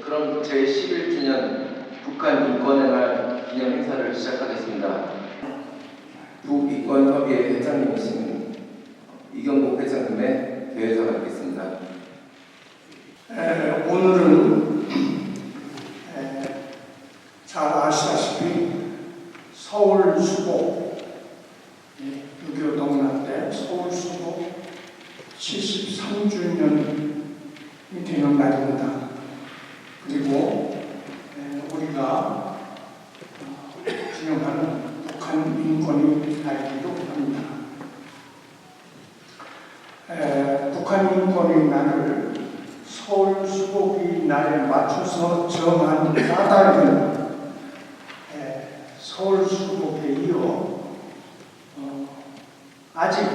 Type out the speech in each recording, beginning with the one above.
그럼 제11주년 북한인권의날 기념 행사를 시작하겠습니다. 북인권협의회 회장님이신 이경복 회장님의 대회가 있겠습니다. 오늘은 잘 아시다시피 서울 수복 6.25 동란 때 서울 수복 73주년이 되는 날입니다. 그리고 우리가 기념하는 북한인권의 날이기도 합니다. 북한인권의 날을 서울 수복의 날에 맞춰서 정한 까닭은 서울 수복에 이어 아직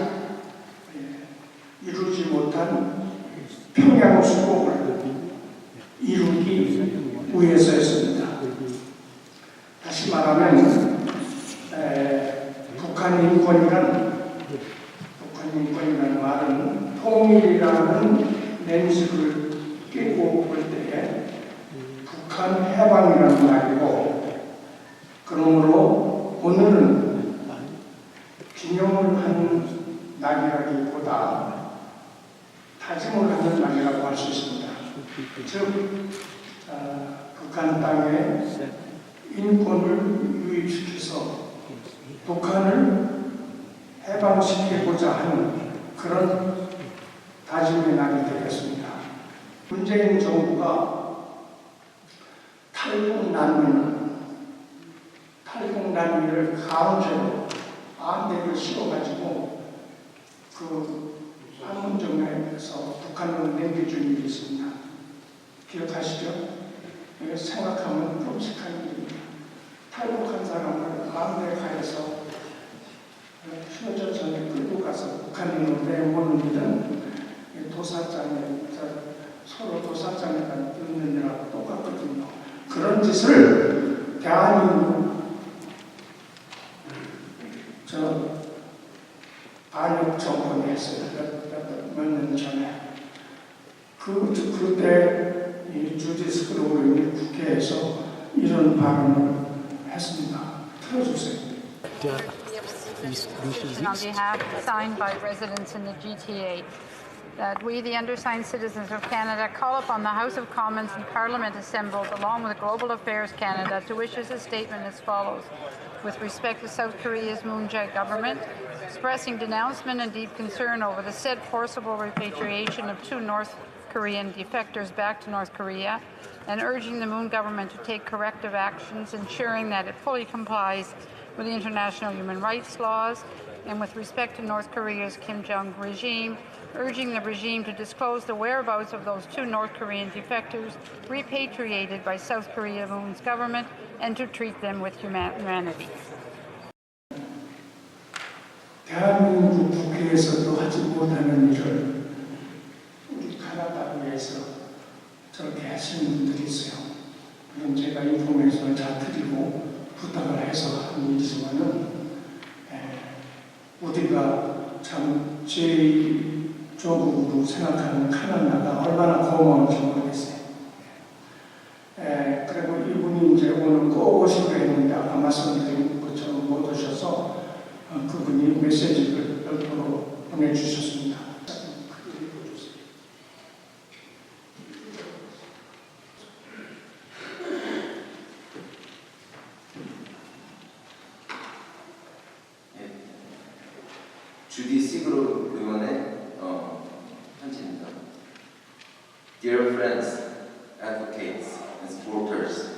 이루지 못한 평양 수복을 이루기 위해서였습니다. 다시 말하면 북한인권이라는 말은 통일이라는 렌즈를 끼고 볼 때에 북한 해방이라는 말이고, 그러므로 오늘은 기념을 하는 날이라기보다 다짐을 하는 날이라고 할 수 있습니다. 즉, 북한 땅에 인권을 유입시켜서 북한을 해방시키고자 하는 그런 다짐의 날이 되겠습니다. 문재인 정부가 탈북난민을 강제로 안대를 씌워가지고 그 판문점에서 북한으로 넘겨준 일이 있습니다. 기억하시죠? 생각하면 끔찍한 일입니다. 탈북한 사람을 안대 가해서 휴전선에 끌고 가서 북한으로 내모는 일은 도사장에 서로 도사장에다 넣는 일하고 똑같거든요. 그런 짓을 대한민국 반역 정권이 했어요. 몇 년 전에. 그때 이 주디스 그로우이 국회에서 이런 발언을 했습니다. 틀어주세요. On behalf signed by residents in the GTA, that we, the undersigned citizens of Canada, call upon the House of Commons and Parliament assembled, along with Global Affairs Canada, to issue a statement as follows. With respect to South Korea's Moon Jae government, expressing denouncement and deep concern over the said forcible repatriation of 2 North Korean defectors back to North Korea, and urging the Moon government to take corrective actions, ensuring that it fully complies with the international human rights laws, and with respect to North Korea's Kim Jong regime, urging the regime to disclose the whereabouts of those 2 North Korean defectors repatriated by South Korea Moon's government, and to treat them with humanity. 대한민국 국회에서도 하지 못하는 일을 우리 카나다에서 저렇게 하시는 분들이 있어요. 그럼 제가 인포메이션을 잘 드리고 부탁을 해서 하는 일이지만은 우리가 참 제2조국으로 생각하는 카나다가 얼마나 고마운지 모르겠어요. 그리고 이분이 이제 오늘 꼭 오시기로 했는데 아까 말씀드린 것처럼 못 오셔서 그분이 메시지를 별도로 보내주셨습니다. 주디 시그로 의원의 편지입니다. Dear friends, advocates, and supporters,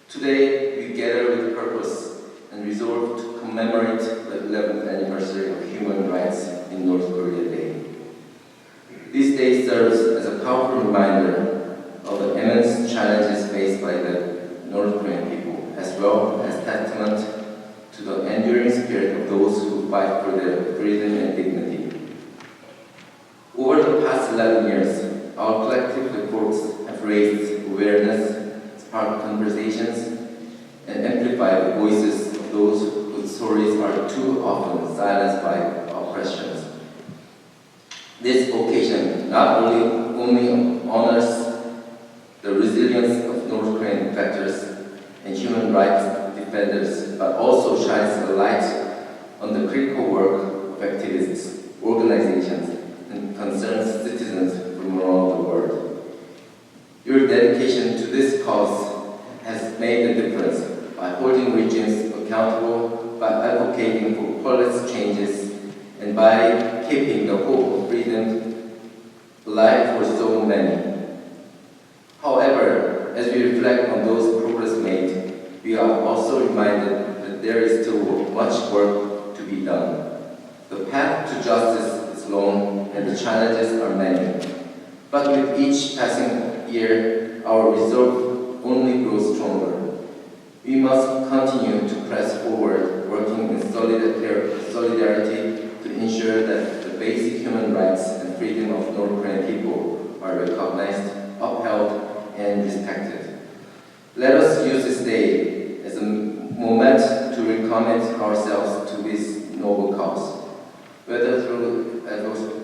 today we gather with purpose and resolve to commemorate the 11th anniversary of Human Rights in North Korea Day. This day serves as a powerful reminder of the immense challenges faced by the North Korean people, as well as testament to the enduring spirit of those who fight for their freedom and dignity. Over the past 11 years, our collective efforts have raised awareness, sparked conversations, and amplified the voices of those whose stories are too often silenced by oppressions. This occasion not only honors the resilience of North Korean defectors and human rights defenders, but also shines a light on the critical work of activists, organizations, and concerned citizens from around the world. Your dedication to this cause has made a difference by holding regimes accountable, by advocating for policy changes, and by keeping the hope of freedom alive for so many. However, as we reflect on those progress made, we are also reminded that there is still much work to be done. The path to justice is long and the challenges are many. But with each passing year, our resolve only grows stronger. We must continue to press forward, working in solidarity to ensure that the basic human rights and freedom of North Korean people are recognized, upheld, and respected. Let us use this day as a moment to recommit ourselves to this noble cause, whether through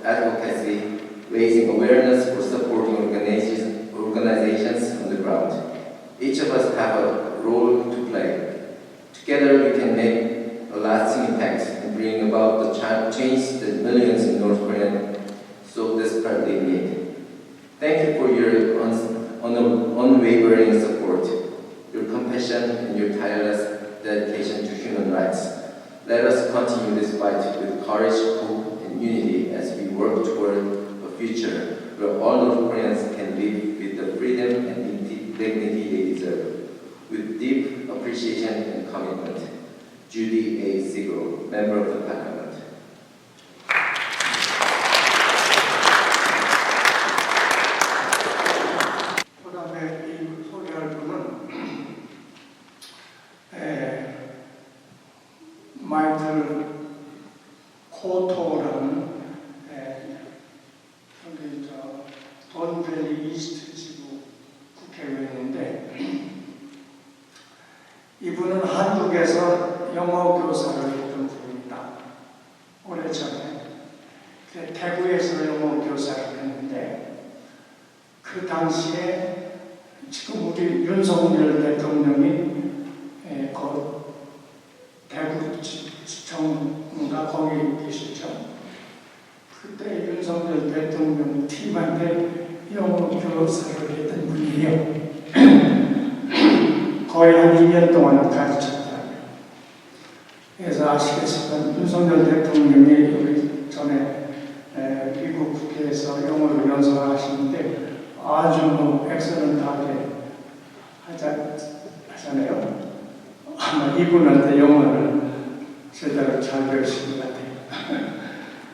advocacy, raising awareness, or supporting organizations on the ground. Each of us have a role to play. Together we can make a lasting impact and bring about the change that millions in North Korea so desperately need. Thank you for your unwavering support, your compassion, and your tireless dedication to human rights. Let us continue this fight with courage, hope, and unity as we work toward a future where all North Koreans can live with the freedom and dignity they deserve. With deep appreciation and commitment, Judy A. Sigro, Member of the Parliament. 마이클 코토라는 여기 돈밸리 이스트 지구 국회의원인데 이분은 한국에서 영어 교사를 했던 분입니다. 오래전에 대구에서 영어 교사를 했는데 그 당시에 지금 우리 윤석열 대통령이 대구지청인가 거기 계시죠. 그때 윤석열 대통령 팀한테 영어 교사를 했던 분이에요. 거의 한 2년 동안 가르쳤더라고요. 그래서 아시겠지만 윤석열 대통령이 여기 전에 미국 국회에서 영어를 연설하시는데 아주 엑셀런트하게 하잖아요. 아마 이분한테 영어를 제대로 잘 배우신 것 같아요.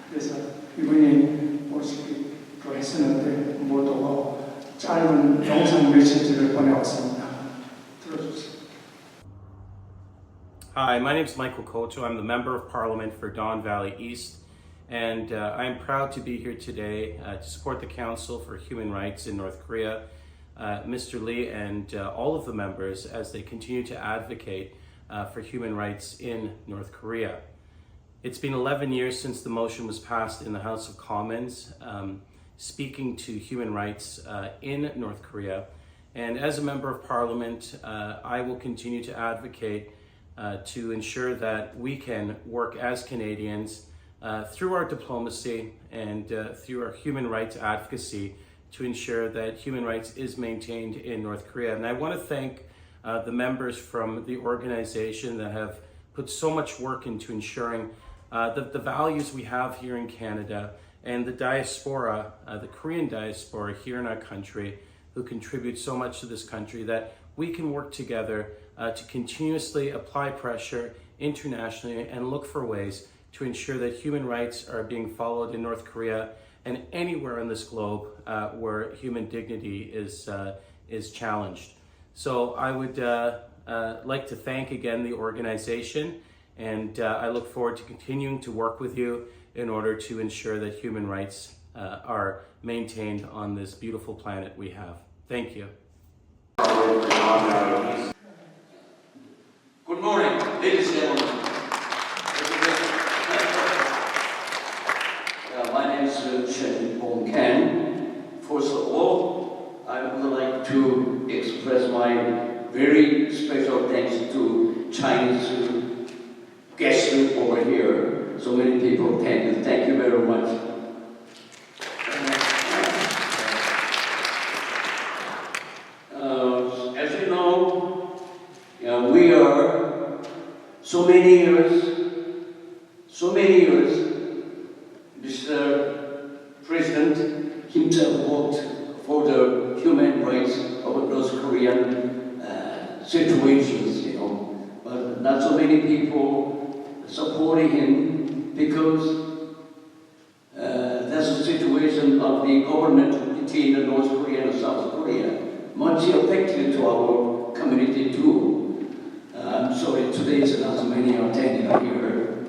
그래서 이분이 모시기로 했었는데 못 오고 짧은 영상 메시지를 보내왔습니다. 들어주세요. Hi, my name is Michael Kocho. I'm the Member of Parliament for Don Valley East, and I am proud to be here today to support the Council for Human Rights in North Korea, Mr. Lee, and all of the members as they continue to advocate for human rights in North Korea. It's been 11 years since the motion was passed in the House of Commons speaking to human rights in North Korea. And as a Member of Parliament, I will continue to advocate to ensure that we can work as Canadians through our diplomacy and through our human rights advocacy to ensure that human rights is maintained in North Korea. And I want to thank the members from the organization that have put so much work into ensuring that the values we have here in Canada and the diaspora, the Korean diaspora here in our country, who contribute so much to this country, that we can work together to continuously apply pressure internationally and look for ways to ensure that human rights are being followed in North Korea and anywhere on this globe where human dignity is challenged. So I would like to thank again the organization, and I look forward to continuing to work with you in order to ensure that human rights are maintained on this beautiful planet we have. Thank you. Good morning, ladies and gentlemen. My name is Chen Bong Ken. First of all, I would like to my very special thanks to Chinese guests over here. So many people, thank you very much. As you know, we are so many years, Mr. President himself worked for the human rights of North Korean situations, but not so many people supporting him because that's the situation of the government between North Korea and South Korea. Much affected to our community too. I'm sorry, today is not so many attending here.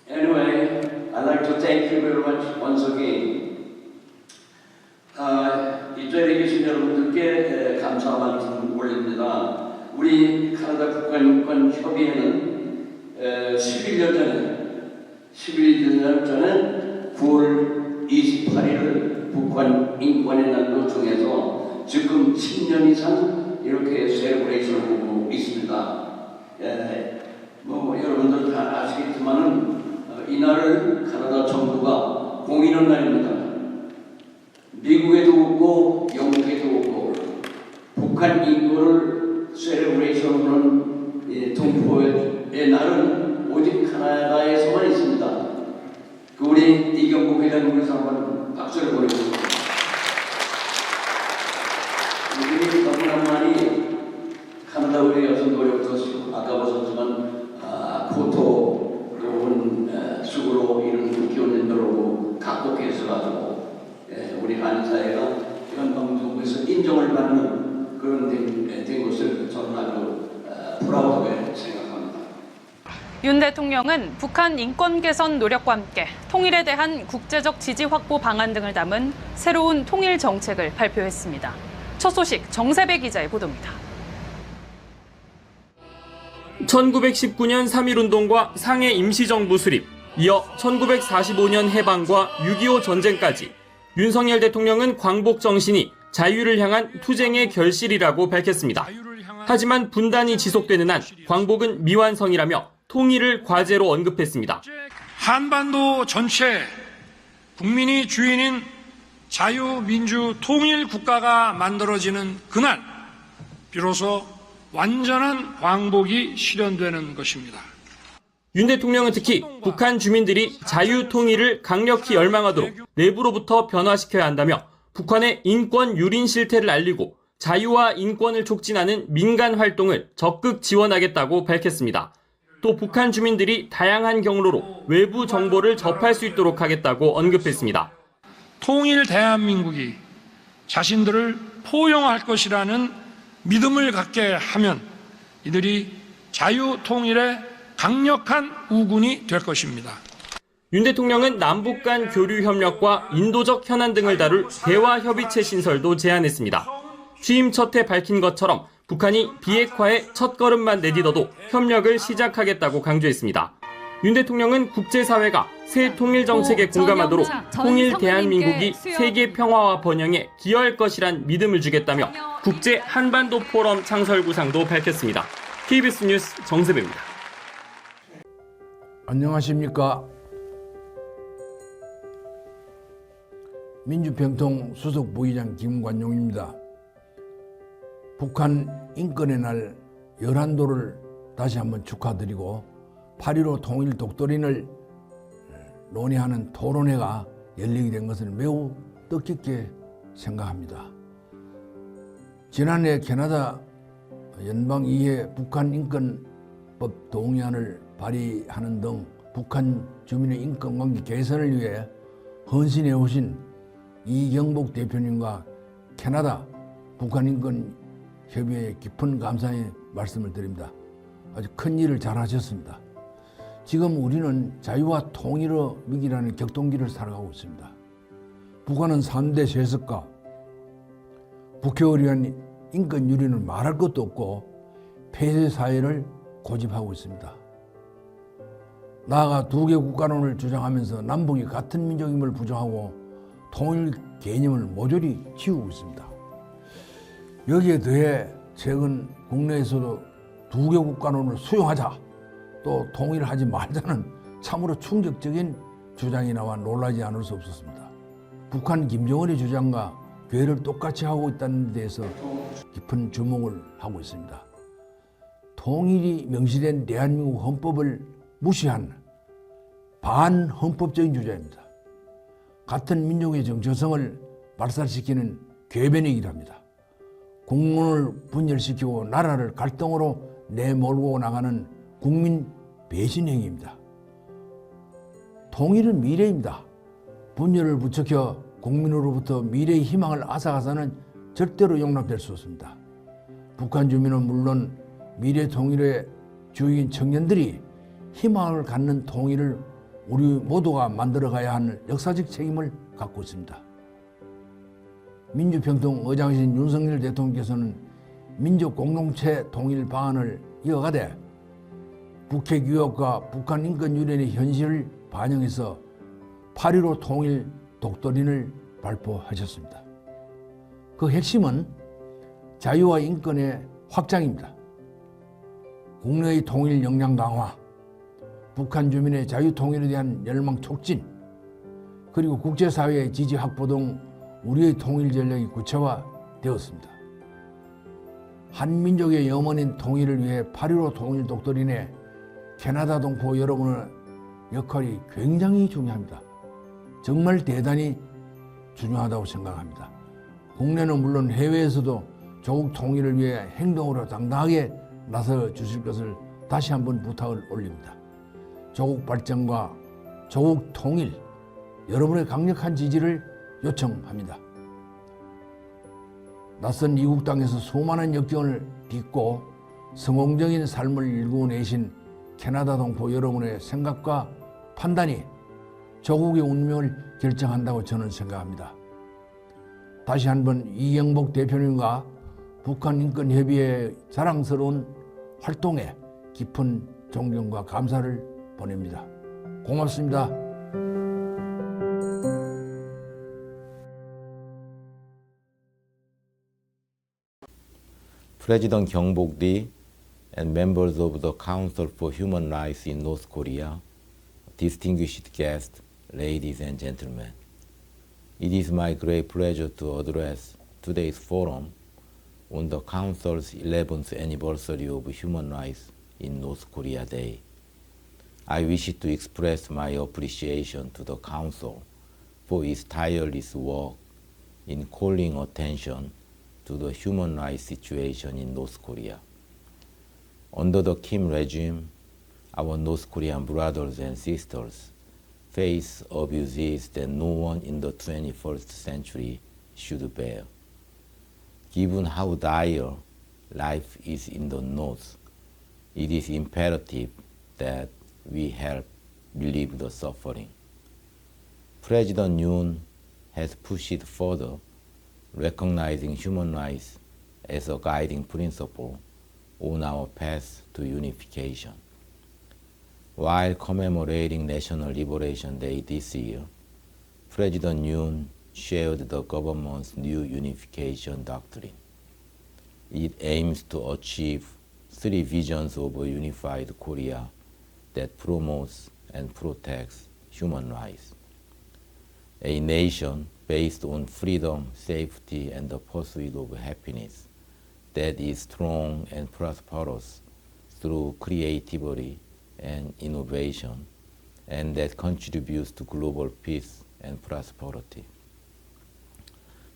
Anyway, I'd like to thank you very much once again. 이 자리에 계신 여러분들께 감사 말씀 올립니다. 우리 카나다 북한인권협의회는 11년 전에 9월 28일을 북한 인권의 날로 정해서 지금 10년 이상 이렇게 셀러브레이션을 하고 있습니다. 여러분들 다 아시겠지만은 이날을 카나다 정부가 공인한 날입니다. 미국에도 없고 영국에도 없고 북한 인권을 셀러브레이션하는 동포의 날은 오직 카나다에서만 있습니다. 우리 이경국 회장님께서 한번 박수를 보내주십시오. 우리 너무나 많이 카나다 위해서 노력했고 아까 보셨지만 코토 또는 수고로 이런 기원님들하고 각국해서 가지고 우리 한사회가 이런 방송에서 인정을 받는 그런 된 것을 저는 아주 프라우드하게 생각합니다. 윤 대통령은 북한 인권 개선 노력과 함께 통일에 대한 국제적 지지 확보 방안 등을 담은 새로운 통일 정책을 발표했습니다. 첫 소식 정세배 기자의 보도입니다. 1919년 3.1운동과 상해 임시정부 수립, 이어 1945년 해방과 6.25 전쟁까지 윤석열 대통령은 광복 정신이 자유를 향한 투쟁의 결실이라고 밝혔습니다. 하지만 분단이 지속되는 한 광복은 미완성이라며 통일을 과제로 언급했습니다. 한반도 전체 국민이 주인인 자유민주 통일 국가가 만들어지는 그날 비로소 완전한 광복이 실현되는 것입니다. 윤 대통령은 특히 북한 주민들이 자유 통일을 강력히 열망하도록 내부로부터 변화시켜야 한다며 북한의 인권 유린 실태를 알리고 자유와 인권을 촉진하는 민간 활동을 적극 지원하겠다고 밝혔습니다. 또 북한 주민들이 다양한 경로로 외부 정보를 접할 수 있도록 하겠다고 언급했습니다. 통일 대한민국이 자신들을 포용할 것이라는 믿음을 갖게 하면 이들이 자유 통일의 강력한 우군이 될 것입니다. 윤 대통령은 남북 간 교류 협력과 인도적 현안 등을 다룰 대화협의체 신설도 제안했습니다. 취임 첫 해 밝힌 것처럼 북한이 비핵화의 첫걸음만 내딛어도 협력을 시작하겠다고 강조했습니다. 윤 대통령은 국제사회가 새 통일 정책에 공감하도록 통일 대한민국이 세계 평화와 번영에 기여할 것이란 믿음을 주겠다며 국제 한반도 포럼 창설 구상도 밝혔습니다. KBS 뉴스 정세배입니다. 안녕하십니까. 민주평통 수석 부의장 김관용입니다. 북한 인권의 날 열한도를 다시 한번 축하드리고 8.15 통일 독도린을 논의하는 토론회가 열리게 된 것을 매우 뜻깊게 생각합니다. 지난해 캐나다 연방의회 북한 인권법 동의안을 발의하는 등 북한 주민의 인권관계 개선을 위해 헌신해 오신 이경복 대표님과 캐나다 북한인권협의회에 깊은 감사의 말씀을 드립니다. 아주 큰 일을 잘하셨습니다. 지금 우리는 자유와 통일의 위기라는 격동기를 살아가고 있습니다. 북한은 3대 세습과 북핵을 위한 인권 유린을 말할 것도 없고 폐쇄 사회를 고집하고 있습니다. 나아가 두 개 국가론을 주장하면서 남북이 같은 민족임을 부정하고 통일 개념을 모조리 지우고 있습니다. 여기에 더해 최근 국내에서도 두 개국 간언을 수용하자, 또 통일하지 말자는 참으로 충격적인 주장이 나와 놀라지 않을 수 없었습니다. 북한 김정은의 주장과 괴를 똑같이 하고 있다는 데에서 깊은 주목을 하고 있습니다. 통일이 명시된 대한민국 헌법을 무시한 반헌법적인 주장입니다. 같은 민족의 정체성을 발살시키는 궤변이기도 합니다. 국민을 분열시키고 나라를 갈등으로 내몰고 나가는 국민 배신 행위입니다. 통일은 미래입니다. 분열을 부추겨 국민으로부터 미래의 희망을 앗아가서는 절대로 용납될 수 없습니다. 북한 주민은 물론 미래 통일의 주역인 청년들이 희망을 갖는 통일을 우리 모두가 만들어가야 하는 역사적 책임을 갖고 있습니다. 민주평통 의장이신 윤석열 대통령께서는 민족 공동체 통일 방안을 이어가되 북핵 위협과 북한 인권 유린의 현실을 반영해서 8.15 통일 독도린을 발표하셨습니다. 그 핵심은 자유와 인권의 확장입니다. 국내의 통일 역량 강화, 북한 주민의 자유 통일에 대한 열망 촉진, 그리고 국제사회의 지지 확보 등 우리의 통일 전략이 구체화되었습니다. 한민족의 염원인 통일을 위해 8.15 통일 독도린의 캐나다 동포 여러분의 역할이 굉장히 중요합니다. 정말 대단히 중요하다고 생각합니다. 국내는 물론 해외에서도 조국 통일을 위해 행동으로 당당하게 나서 주실 것을 다시 한번 부탁을 올립니다. 조국 발전과 조국 통일, 여러분의 강력한 지지를 요청합니다. 낯선 이국 땅에서 수많은 역경을 딛고 성공적인 삶을 일구어내신 캐나다 동포 여러분의 생각과 판단이 조국의 운명을 결정한다고 저는 생각합니다. 다시 한번 이경복 대표님과 북한인권협의회의 자랑스러운 활동에 깊은 존경과 감사를 보냅니다. 고맙습니다. President Gyeongbok Lee and members of the Council for Human Rights in North Korea, distinguished guests, ladies and gentlemen. It is my great pleasure to address today's forum on the Council's 11th anniversary of Human Rights in North Korea Day. I wish to express my appreciation to the Council for its tireless work in calling attention to the human rights situation in North Korea. Under the Kim regime, our North Korean brothers and sisters face abuses that no one in the 21st century should bear. Given how dire life is in the North, it is imperative that we help relieve the suffering. President Yoon has pushed further, recognizing human rights as a guiding principle on our path to unification. While commemorating National Liberation Day this year, President Yoon shared the government's new unification doctrine. It aims to achieve three visions of a unified Korea that promotes and protects human rights. A nation based on freedom, safety, and the pursuit of happiness that is strong and prosperous through creativity and innovation, and that contributes to global peace and prosperity.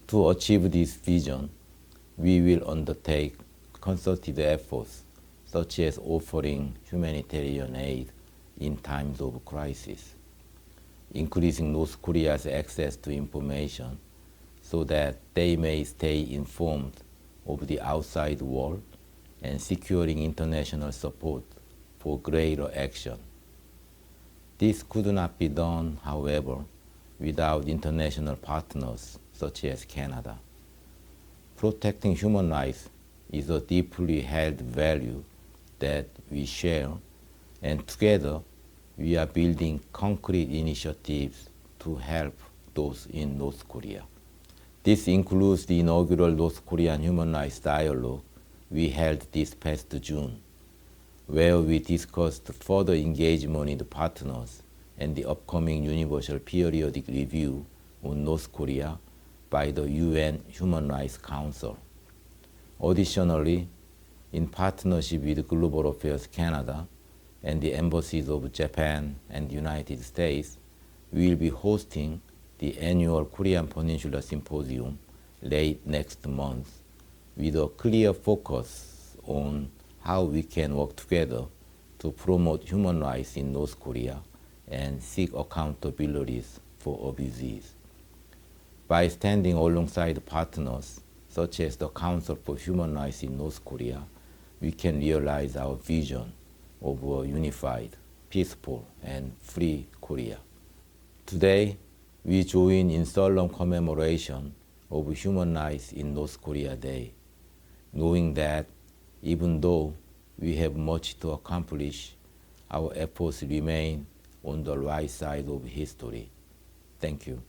To achieve this vision, we will undertake concerted efforts such as offering humanitarian aid in times of crisis, increasing North Korea's access to information so that they may stay informed of the outside world, and securing international support for greater action. This could not be done, however, without international partners such as Canada. Protecting human rights is a deeply held value that we share, and together we are building concrete initiatives to help those in North Korea. This includes the inaugural North Korean Human Rights Dialogue we held this past June, where we discussed further engagement with partners and the upcoming Universal Periodic Review on North Korea by the UN Human Rights Council. Additionally, in partnership with Global Affairs Canada and the embassies of Japan and the United States, we will be hosting the annual Korean Peninsula Symposium late next month with a clear focus on how we can work together to promote human rights in North Korea and seek accountabilities for abuses. By standing alongside partners such as the Council for Human Rights in North Korea, we can realize our vision of a unified, peaceful, and free Korea. Today, we join in solemn commemoration of Human Rights in North Korea Day, knowing that even though we have much to accomplish, our efforts remain on the right side of history. Thank you.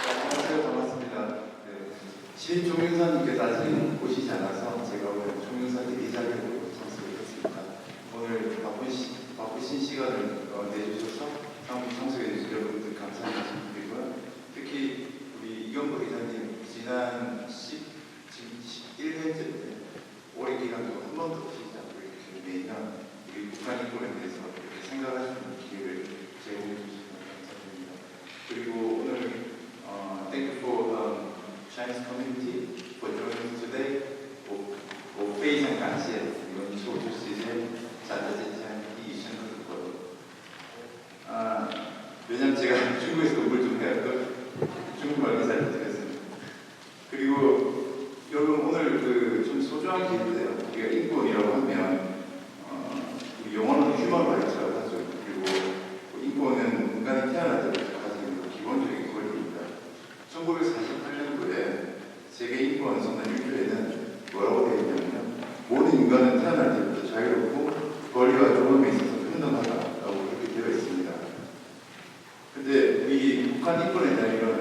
안녕하세요. 반갑습니다. 신종윤선님께서 아직 오시지 않아서 제가 오늘 종윤선님 이 자리에 참석했습니다. 오늘 바쁘신 시간을 내주셔서 참석해 주신 여러분들 감사 말씀드리고요. 특히 우리 이경보 이사님 지난 11회째 오랜 기간 동안 한 번도 오시지 않고 이렇게 매년 우리 북한 인권에 대해서 이렇게 생각할 수 있는 기회를 제공해 주셔서 감사드립니다. 그리고 오늘 thank you for Chinese community for joining us today. 我非常感谢你们抽出时间站在这天第一深刻的活动。왜냐면 제가 중국에서 공부를 좀 해갖고 중국말도 잘 못하겠습니다. 그리고 여러분 오늘 좀 소중한 기회인데요. 우리가 인권이라고 하면 우리 영어로는 휴먼 라이츠라고 하죠. 그리고 인권은 인간이 태어날 때부터 가지는 기본적인 권리입니다. 1948년도에 세계 인권 선언1조에는 뭐라고 되어 있냐면 모든 인간은 태어날 때부터 자유롭고 권리와 존엄에 있어서 평등하다라고 그렇게 되어 있습니다. 근데 우리 북한 인권의 날이라는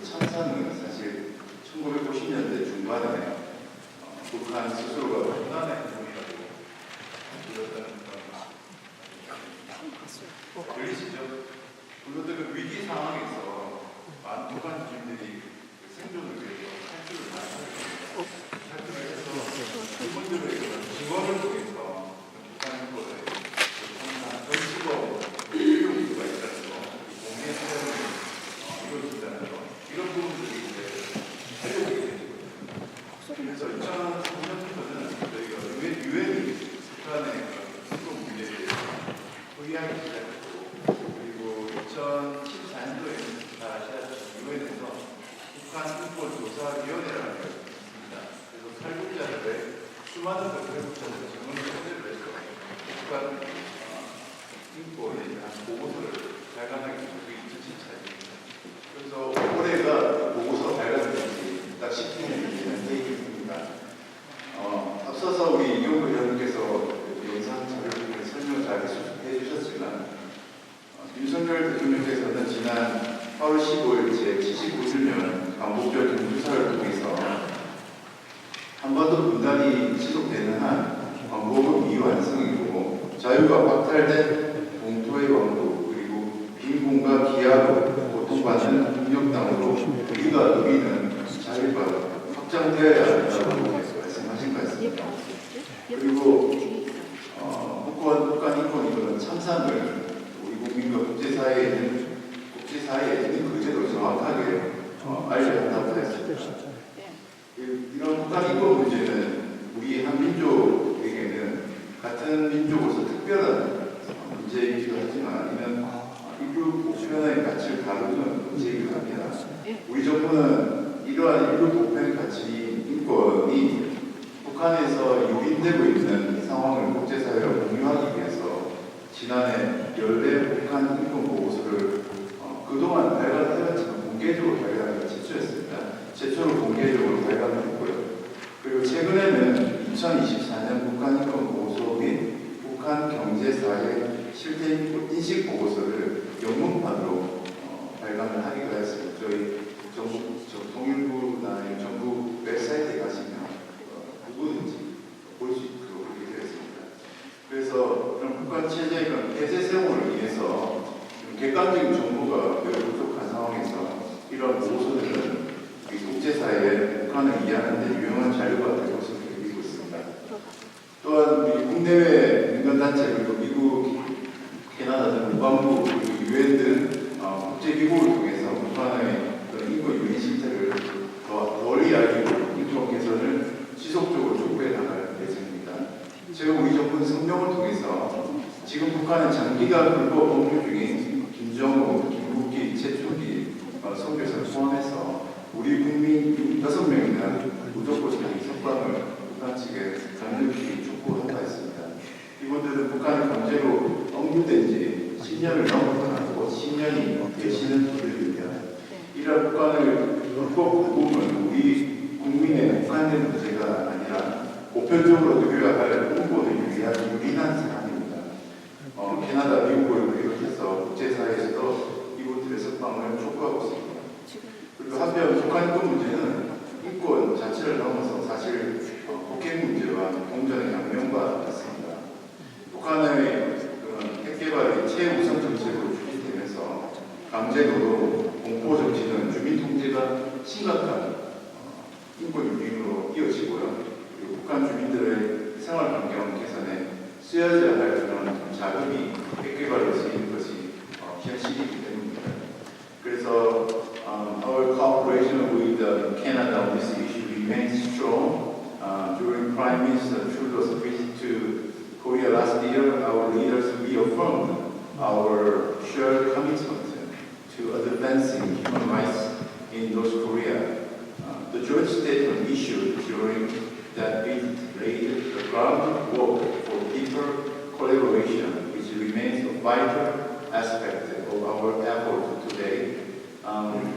참사는 사실 1950년대 중반에 북한 스스로가 분단의 행동이라고 불렀다는 거 들리시죠? 불렀던 그 위기 상황에서 많은 북한 주민들이 생존을 위해서 탈출을 해서 그분들의 지원을 통해서 북한 인권을 정치적 필요가 있다는 거, 공개 사용이 이루어진다는 거, 이런 부분들이 이제 알려지게 되는 거죠. 그래서 2003년부터는 저희가 유엔이 북한의 인권 문제에 대해서 회의하기 시작했고, 그리고 2014년도에는 다 아시다시피 유엔에서 북한 인권 조사위원회라는 게 있습니다. 그래서 탈북자들의 수많은 탈북자들의 전문을 초대를 해서 북한 인권에 대한 보고서를 발간하기 위해서 2014년입니다. 그래서 올해가 보고서 발간된 지 딱 10주년이 되는 계획입니다. 앞서서 우리 이용구 의원님께서 영상 자료를 통해 설명을 잘 해주셨지만 윤석열 대통령께서는 지난 8월 15일 제79주년 광복절 경축사를 통해서 한반도 분단이 지속되는 한 광복은 미완성이고 자유가 박탈된 동토의 왕국 그리고 빈곤과 기아로 고통받는 폭력당으로 우리가 누리는 자유가 확장되어야 한다고 말씀하신 것 같습니다. 그리고 북한 인권 이거는 참상을 우리 국민과 국제사회에는 그제도 정확하게 알려야 한다고 했습니다. 이런 북한 인권 문제는 우리 한 민족에게는 같은 민족으로서 특별한 문제이기도 하지만 이는 인류 보편의 가치를 다루는 문제이기도 합니다. 우리 정부는 이러한 인류 보편의 가치 인권이 북한에서 유린되고 있는 상황을 국제사회와 공유하기 위해서 지난해 14 북한 인권 보고서를 그동안 발간해왔지만 공개적으로 발간하기가 최초였습니다. 최초로 공개적으로 발간을 했고요. 그리고 최근에는 2024년 북한인권보고서 및 북한 경제사회 실태 인식 보고서를 영문판으로 발간을 하기로 했습니다. 저희 통일부나 정부 웹사이트에 가시면 누구든지 볼 수 있도록 그렇게 되어 있습니다. 그래서 그런 북한 체제의 그런 폐쇄 세공을 위해서 객관적인 정보가 매우 부족한 상황에서 이런 보고서들은 국제사회에 북한을 이해하는 데 유용한 자료가 될 것으로 믿고 있습니다. 또한 우리 국내외 민간단체 그리고 미국, 캐나다 등 국방부, 그리고 유엔 등 국제기구를 통해서 북한의 인권 유인 실태를 더 널리 알리고 인권 개선을 지속적으로 촉구해 나갈 예정입니다. 제가 우리 정부는 성명을 통해서 지금 북한은 장기간 불법 억류 중인 김정우, 김국기, 최초기 선교사를 포함해서 우리 국민 6명이나 무조건적인 석방을 북한 측에 강력히 촉구하고 있습니다. 이분들은 북한의 강제로 억류된 지 10년을 넘어가고 10년이 되시는 분들입니다. 이런 북한을 불법 구금은 우리 국민의 북한의 문제가 아니라 보편적으로 누려야 할 홍보를 유리한 사안입니다. 캐나다, 미국을 비롯해서 국제사회에서도 이분들의 석방을 촉구하고 있습니다. 그리고 한편 북한인권 문제는 인권 자체를 넘어서 사실 폭행 문제와 공전의 양면과 같습니다. 북한의 핵개발이 최우선 정책으로 추진되면서 강제노동, 공포정치는 주민통제가 심각한 인권 유린으로 이어지고요. 그리고 북한 주민들의 생활환경 개선에 쓰여져야 할 그런 자금이 핵개발로 쓰이는 것이 현실이기 때문입니다. 그래서 our cooperation with Canada on this issue remains strong. During Prime Minister Trudeau's visit to Korea last year, our leaders reaffirmed our shared commitment to advancing human rights in North Korea. The joint statement issued during that visit laid the groundwork for deeper collaboration, which remains a vital aspect of our effort today.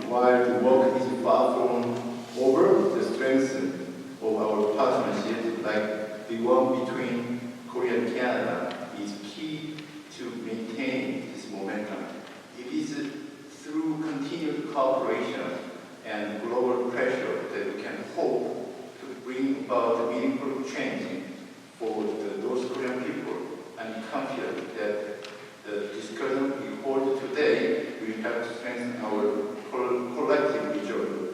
While the work is far from over, the strength of our partnership, like the one between Korea and Canada, is key to maintain this momentum. It is through continued cooperation and global pressure that we can hope to bring about meaningful change for the North Korean people. I'm confident that the discussion we hold today will help to strengthen our collective resolve.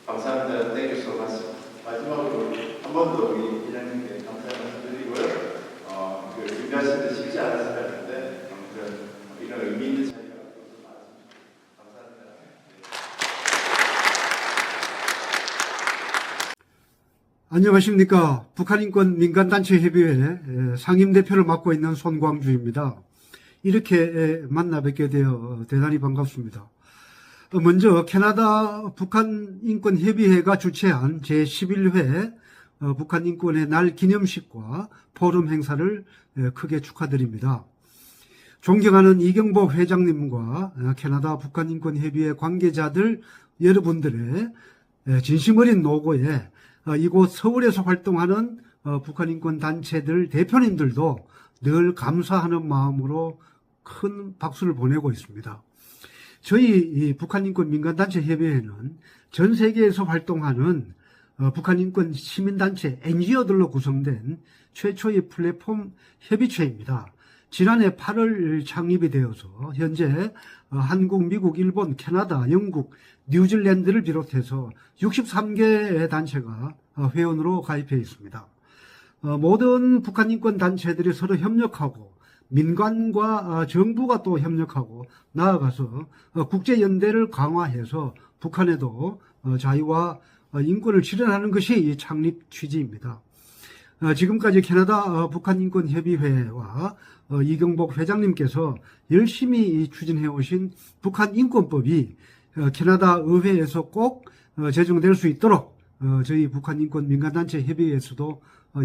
감사합니다. Thank you so much. 마지막으로 한 번 더 우리 이장님께 감사 말씀드리고요. 준비하신 데 쉽지 않았을 것 같은데 아무튼 이런 의미 있는 자리가 많았습니다. 감사합니다. 안녕하십니까. 북한인권 민간단체협의회 상임대표를 맡고 있는 손광주입니다. 이렇게 만나 뵙게 되어 대단히 반갑습니다. 먼저 캐나다 북한인권협의회가 주최한 제11회 북한인권의 날 기념식과 포럼 행사를 크게 축하드립니다. 존경하는 이경복 회장님과 캐나다 북한인권협의회 관계자들 여러분들의 진심 어린 노고에 이곳 서울에서 활동하는 북한인권 단체들 대표님들도 늘 감사하는 마음으로 큰 박수를 보내고 있습니다. 저희 북한인권 민간단체 협의회는 전 세계에서 활동하는 북한인권 시민단체 NGO들로 구성된 최초의 플랫폼 협의체입니다. 지난해 8월 창립이 되어서 현재 한국, 미국, 일본, 캐나다, 영국, 뉴질랜드를 비롯해서 63개의 단체가 회원으로 가입해 있습니다. 모든 북한인권 단체들이 서로 협력하고 민간과 정부가 또 협력하고 나아가서 국제연대를 강화해서 북한에도 자유와 인권을 실현하는 것이 이 창립 취지입니다. 지금까지 캐나다 북한인권협의회와 이경복 회장님께서 열심히 추진해 오신 북한인권법이 캐나다 의회에서 꼭 제정될 수 있도록 저희 북한인권 민간단체 협의회에서도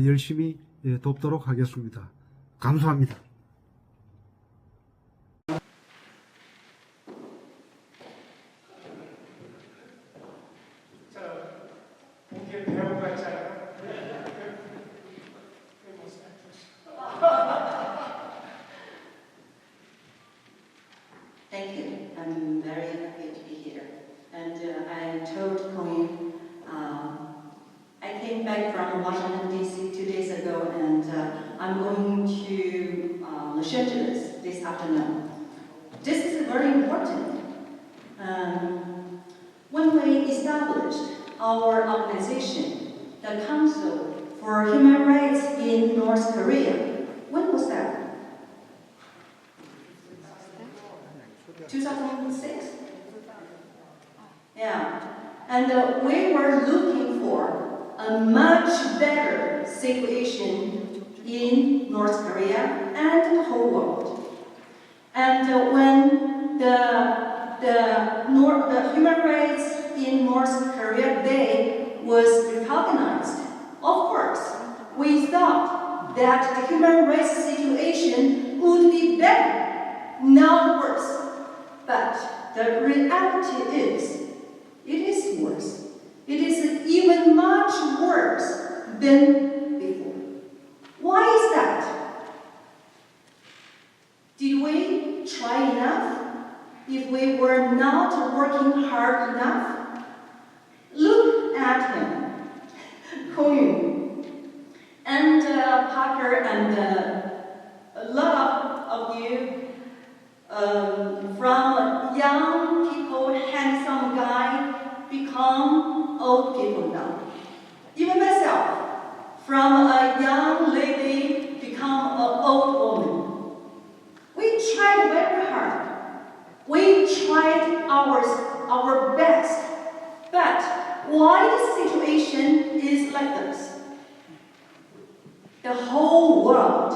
열심히 돕도록 하겠습니다. 감사합니다. back from Washington, D.C. 2 days ago, and I'm going to Los Angeles this afternoon. This is very important. When we established our organization, the Council for Human Rights in North Korea, when was that? 2006? Yeah. And we were looking for a much better situation in North Korea and the whole world. And when the Human Rights in North Korea Day was recognized, of course, we thought that the human rights situation would be better, not worse. But the reality is, it is worse. It is even much worse than before. Why is that? Did we try enough? If we were not working hard enough? Look at him, Kong and Parker, and a lot of you, from young people, handsome guy, become old people now. Even myself, from a young lady, become an old woman. We tried very hard. We tried our best. But why the situation is like this? The whole world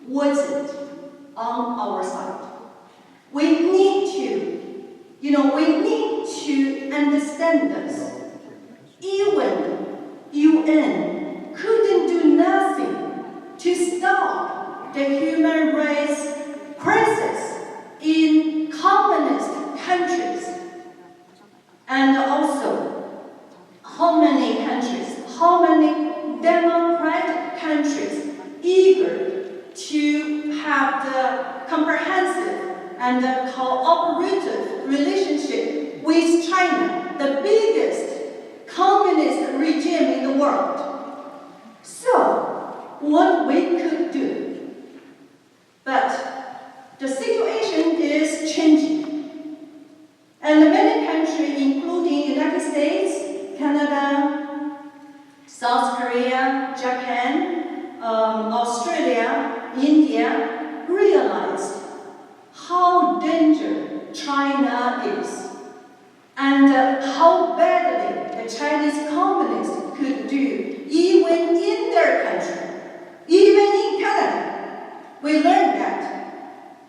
wasn't on our side. We need to understand this. Even UN couldn't do nothing to stop the human rights crisis in communist countries. And also, how many countries, how many democratic countries eager to have the comprehensive and the cooperative relationship with China, the biggest communist regime in the world. So, what we could do. But the situation is changing. And many countries, including United States, Canada, South Korea, Japan, Australia, India, realized how dangerous China is and how badly the Chinese communists could do even in their country, even in Canada. We learned that.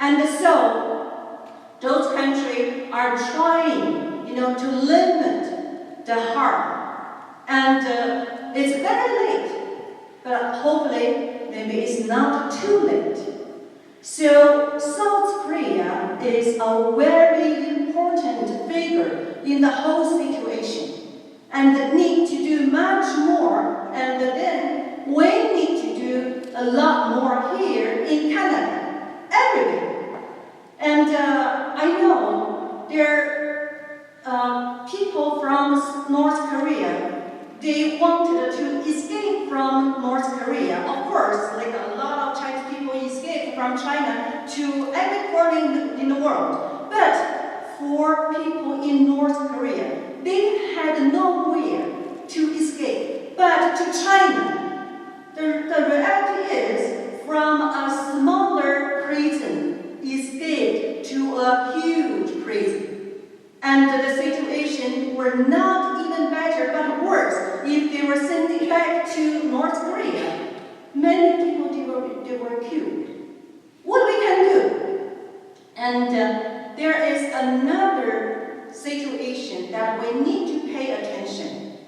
And so those countries are trying, to limit the harm. And it's very late, but hopefully maybe it's not too late. So South Korea is a very important figure in the whole situation and need to do much more, and then we need to do a lot more here in Canada, everywhere. And I know there are people from North Korea, they wanted to escape from North Korea. Of course, like a lot of Chinese people escape from China to every corner in the world. But for people in North Korea, they had nowhere to escape but to China. The reality is, from a smaller prison, escaped to a huge prison. And the situation were not even better, but worse, if they were sent back to North Korea. Many people, they were killed. What we can do? And there is another situation that we need to pay attention.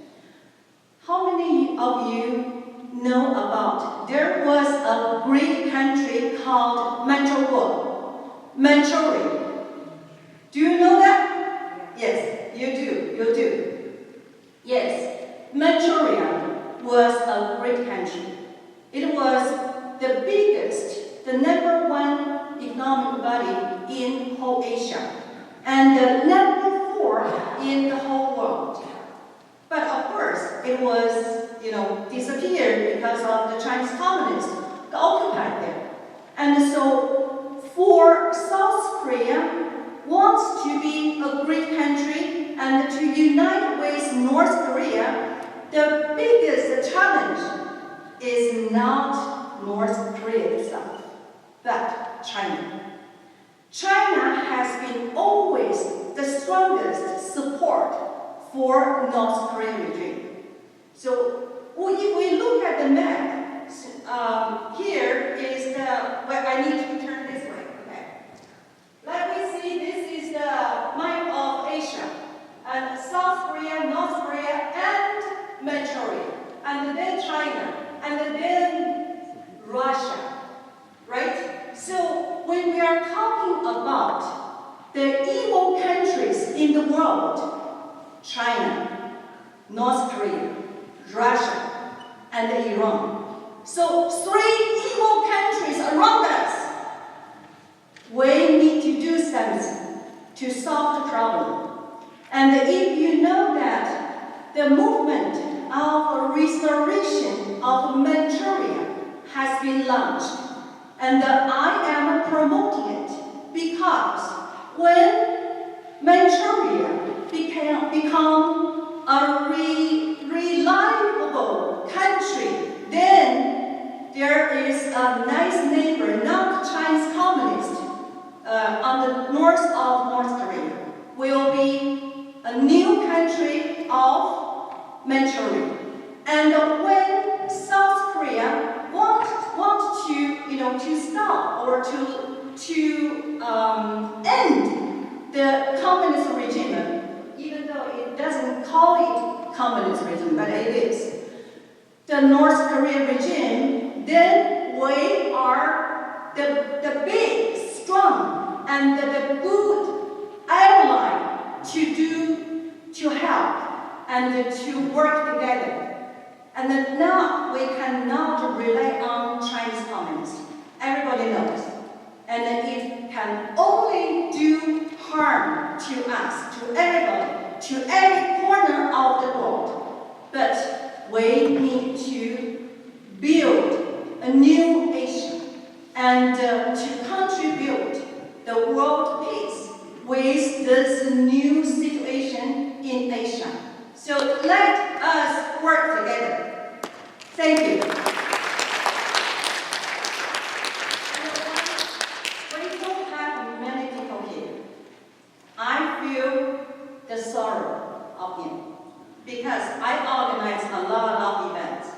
How many of you know about? There was a great country called Manchuria. Do you know that? Yes, you do. Yes, Manchuria was a great country. It was the biggest, the #1 economic body in whole Asia, and the #4 in the whole world. But of course, it was, there because of the Chinese communists occupied there. And so for South Korea wants to be a great country and to unite with North Korea, the biggest challenge is not North Korea itself, but China. China has been always the strongest support for North Korean regime. So if we look at the map, here is the, well, I need to turn this way, okay. Let me see, this is the map of Asia, and South Korea, North Korea, and Manchuria, and then China, and then Russia, right? So when we are talking about the evil countries in the world, China, North Korea, Russia, and Iran. So 3 evil countries around us. We need to do something to solve the problem. And if you know that the movement of restoration of Manchuria has been launched, and I am promoting it because when Manchuria become a reliable country, then there is a nice neighbor, not Chinese communist, on the north of North Korea, will be a new country of Manchuria. And when South Korea want to stop or to end the communist regime, even though it doesn't call it communist regime, but it is the North Korean regime, then we are the big, strong, and the good ally to help and to work together. And then now we cannot rely on Chinese communists. Everybody knows. And it can only do harm to us, to everybody, to every corner of the world. But we need to build a new Asia and to contribute the world peace with this new situation in Asia. So let us work together. Thank you. We don't have many people here. I feel the sorrow of him because I organize a lot of events.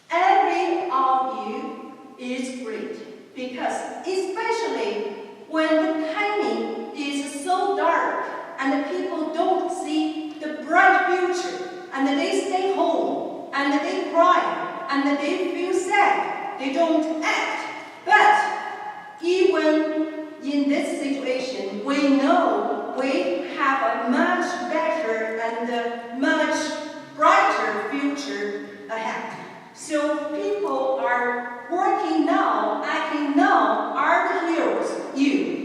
Every of you is great because especially when the timing is so dark and the people don't see the bright future and they stay home and they cry and they feel sad, they don't act. But even in this situation, we know we have a much better and much brighter future ahead. So people are working now, acting now, are the heroes, you.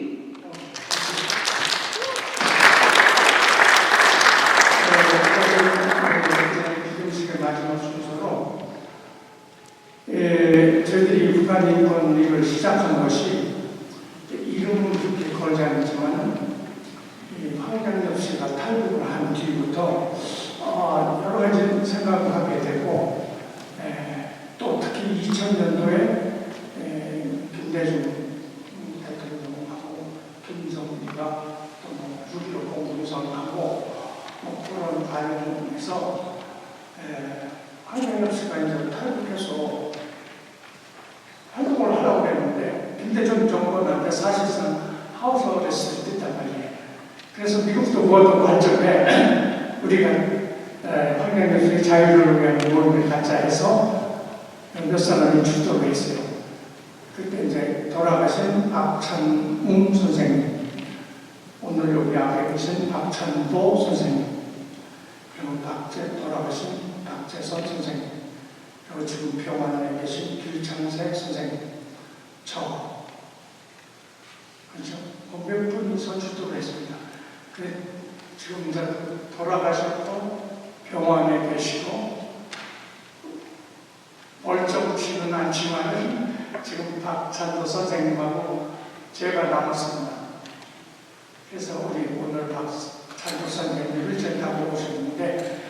마지막 순서로 저희들이 북한인권을 시작한 것이 이름은 그렇게 걸지 않지만 황장엽 씨가 탈북을 한 뒤부터 여러 가지 생각을 하게 되고 또 특히 2000년도에 김대중 대통령하고 김정은이가 또 6.15 공동선언하고 그런 과정에서 황장엽 씨가 이제 탈북해서 활동을 하라고 했는데 김대중 정권한테 사실상 하우스 어레스트를 뜯단 말이에요. 그래서 미국도 모든 관점에 우리가 황장엽 씨의 자유를 위한 모임을 갖자 해서 몇 사람이 출동을 했어요. 그때 이제 돌아가신 박찬웅 선생님, 오늘 여기 앞에 계신 박찬도 선생님, 그리고 돌아가신 박재선 선생님, 그리고 지금 평안에 계신 길창세 선생님, 그렇죠? 몇 분이서 출동을 했습니다. 지금 이제 돌아가셨고 병원에 계시고 멀쩡치는 않지만은 지금 박찬도 선생님하고 제가 남았습니다. 그래서 우리 오늘 박찬도 선생님을 제가 보고 싶은데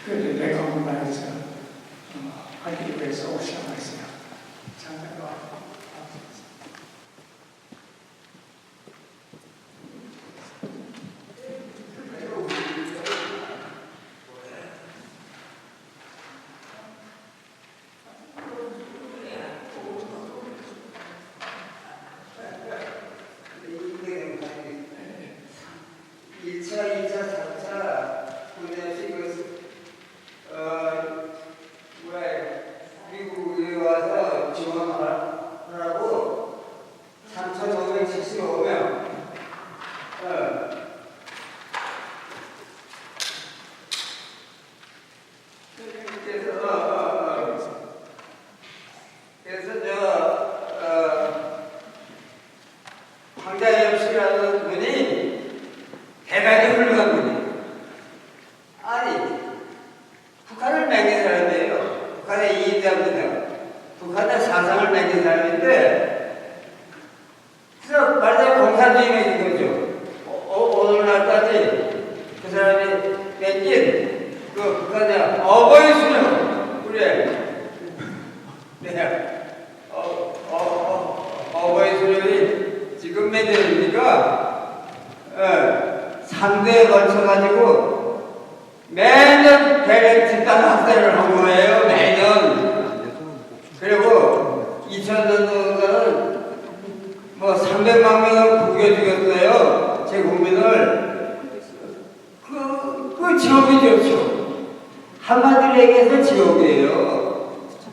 특별히 레코멘다에서 하기 위해서 오시라고 했어요. 잠깐 미국에 와서 지원하라고 3,575명 그래서 황자엽 씨라는 분이 대단히 훌륭한 분이에요. 아니 북한을 맹인 사람이에요. 북한의 이인자입니다. 북한의 사상을 맹인 사람인데 그래서 말하자면 공산주의가 있는 거죠. 오늘날까지 그 사람이 맹인 그 북한의 어버이 수령 그래 어버이 수령이 지금 몇 년입니까? 3대에 걸쳐가지고 매년 대략 집단 학살을 한 거예요. 매년. 그리고 2000년도에는 뭐 300만 명을 구겨 죽였어요. 제 국민을. 그 지옥이죠. 한마디로 얘기해서 지옥이에요.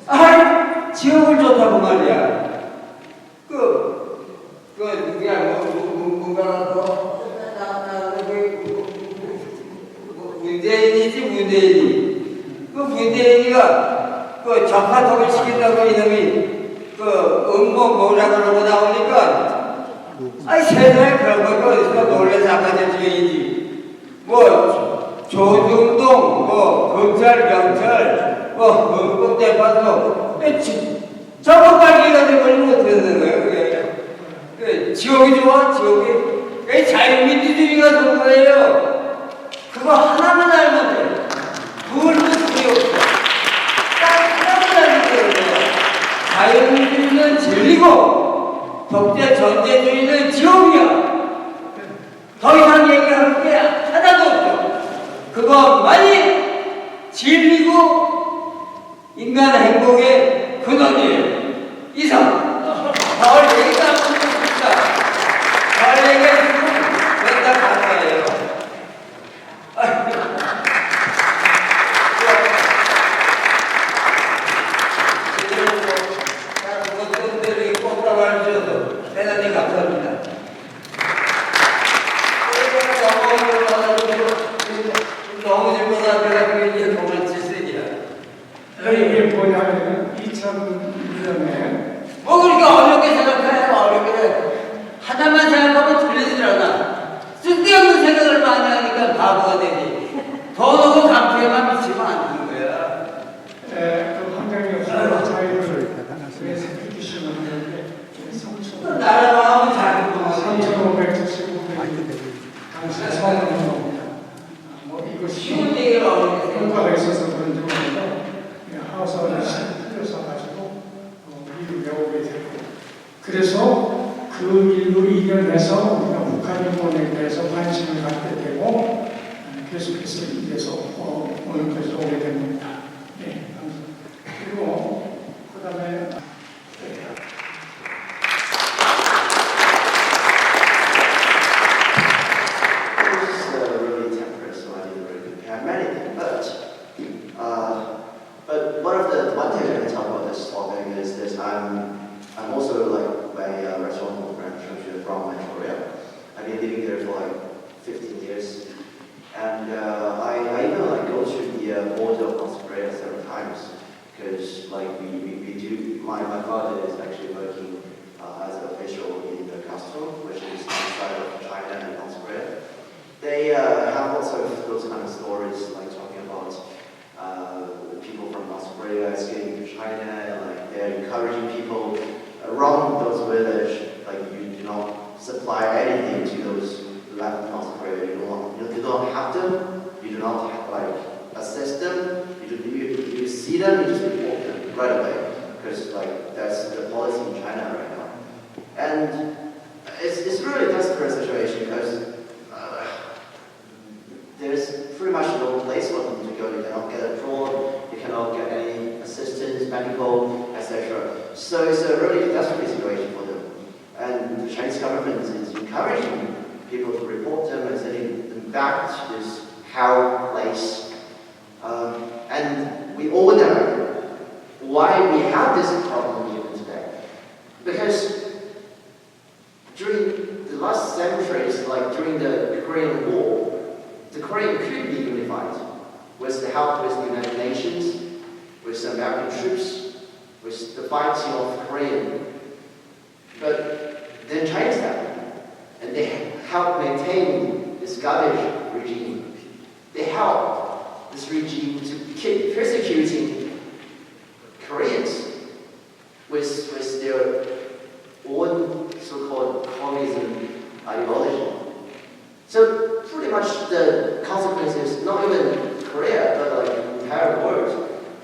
아, 지옥을 좋다고 말이야. 누구야, 문재인이. 문재인이가 적화통을 시킨다고 이놈이 뭐라 그러고 나오니까 세상에 그런 거 어디서 놀래 잡아낼 주인이지. 조중동, 검찰, 경찰, 헌법재판소 저거 발기가 되면 어떻게 되는 거예요, 그게? 지옥이 좋아, 지옥이. 그게 자유민주주의가 좋은 거예요. 그거 하나만 알면 돼. 둘도 소리 없어. 딱 하나만 알면 돼요. 자유민주주의는 진리고, 독재 전제주의는 지옥이야. 더 이상 얘기할 게 하나도 없어. 그것만이 진리고, 인간 행복의 근원이에요. 이상. 덜 얘기가 안 됩니다. 덜 얘기해주면 맨날 가짜예요. 그것들이 꽃다발 주셔서 대단히 감사합니다. 너무 질문하다가 이게 정말 질색이야. 이게 뭐냐면 2001년에 그러니까 어렵게 생각해요. 어렵게 하나만 생각하면 틀리질 않아. 쓸데없는 생각을 많이 하니까 바보가 되지. 돈 오고 감투에만 미치면 안 되는 거야. 그 환경이 없어서 자유를 위해서 petition을 했는데 나라 마음은 작은 거 3,575명이 당시 서문입니다. 이것이 쉬운 얘기를 어렵게 효과가 있어서 그런지 모르겠는데 하우스를 틀려서 가지고 일을 배우게 되고 그래서 그 일로 이겨내서 우리가 북한인권에 대해서 관심을 갖게 되고 계속해서 이래서 오늘까지 오게 됩니다. 네, 감사합니다. 그리고 그 다음에 But one thing I can talk about this topic is this: I'm also like a restaurant manager from Korea. I've been living there for like 15 years, and I even like go to the border of North Korea several times because like we do. My father is actually working as an official in the custom, which is inside of China and North Korea. They have lots of those kind of stories, like talking about people from North Korea investigating China, like they're encouraging people around those villages, like you do not supply anything to those left in North Korea. You don't have them. You do not have, like assist them. You see them, you just report them right away, because like that's the policy in China right now. And it's really a desperate situation because there's pretty much no place for them to go. You cannot get a draw, you cannot get any assistance, medical, etc. So it's a really desperate situation for them. And the Chinese government is encouraging people to report them and sending them back to this hell place. And we all know why we have this problem even today. Because during the last centuries, like during the Korean War, the Korea could be unified with the help of the United Nations, with the American troops, with the fighting of Korea. But then China stepped in, and they helped maintain this garbage regime. They helped this regime to keep persecuting Koreans with their own so-called communism ideology. So pretty much the consequences, not even Korea, but like the entire world.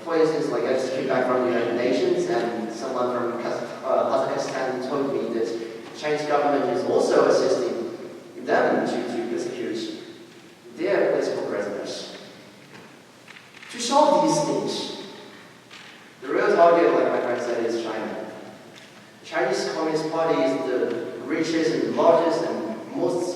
For instance, like I just came back from the United Nations, and someone from Kazakhstan told me that the Chinese government is also assisting them to persecute their political prisoners. To solve these things, the real target, like my friend said, is China. The Chinese Communist Party is the richest and largest and most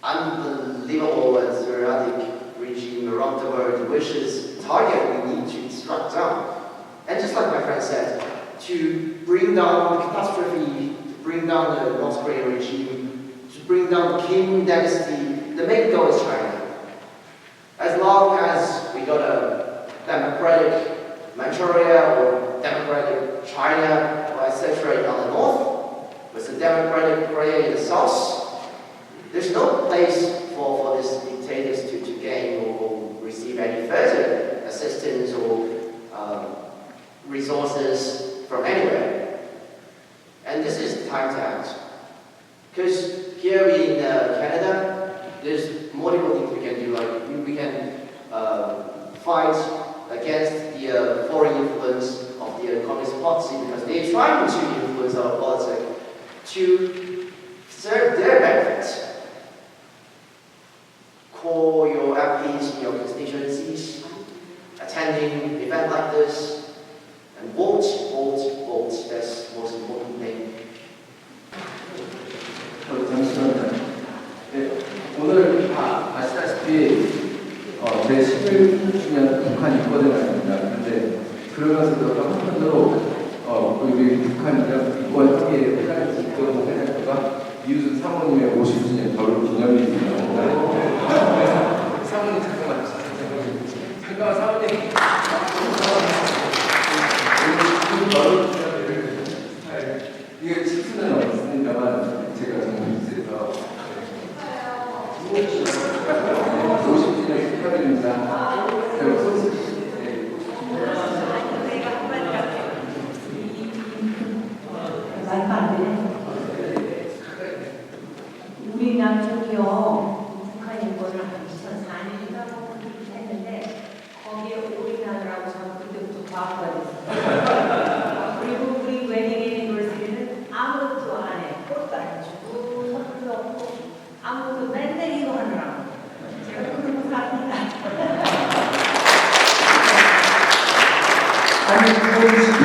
unbelievable and surrealistic regime around the world, which is the target we need to strike down. And just like my friend said, to bring down the catastrophe, to bring down the North Korean regime, to bring down the Kim dynasty, the main goal is China. As long as we got a democratic Manchuria or democratic China or etc. on the north, with the democratic Korea in the south, there's no place for these dictators to gain or receive any further assistance or resources from anywhere. And this is the time to act. Because here in Canada, there's multiple things we can do. Like we can fight against the foreign influence of the Communist Party, because they're trying to influence our politics to serve their benefits. Call your MPs in your constituencies, attending events like this, and vote, vote, vote. That's the most important thing. 잠시만요. 네, 오늘 다 아시다시피 제11주년 북한인권의날입니다. 그런데 그러면서도 한편으로 우리 북한이랑 인권 협의회 회장이 지금 회장과 이웃은 사모님의 50주년 결혼 기념일입니다. 사모님 잠깐만 사모님 이게 칠수는 없으니까만 제가 정말 있어서 50주년 축하드립니다. 우리 남편이요 북한 인권을 한 2004년인가 했는데 거기에 올인하느라고 저는 그때부터 과거가 됐어요. 그리고 우리 웨딩 애니버서리는 아무것도 안 해. 꽃도 안 주고 선물도 없고 아무것도 맨날 이거 하느라고 제가 그러고 삽니다. 아니 그건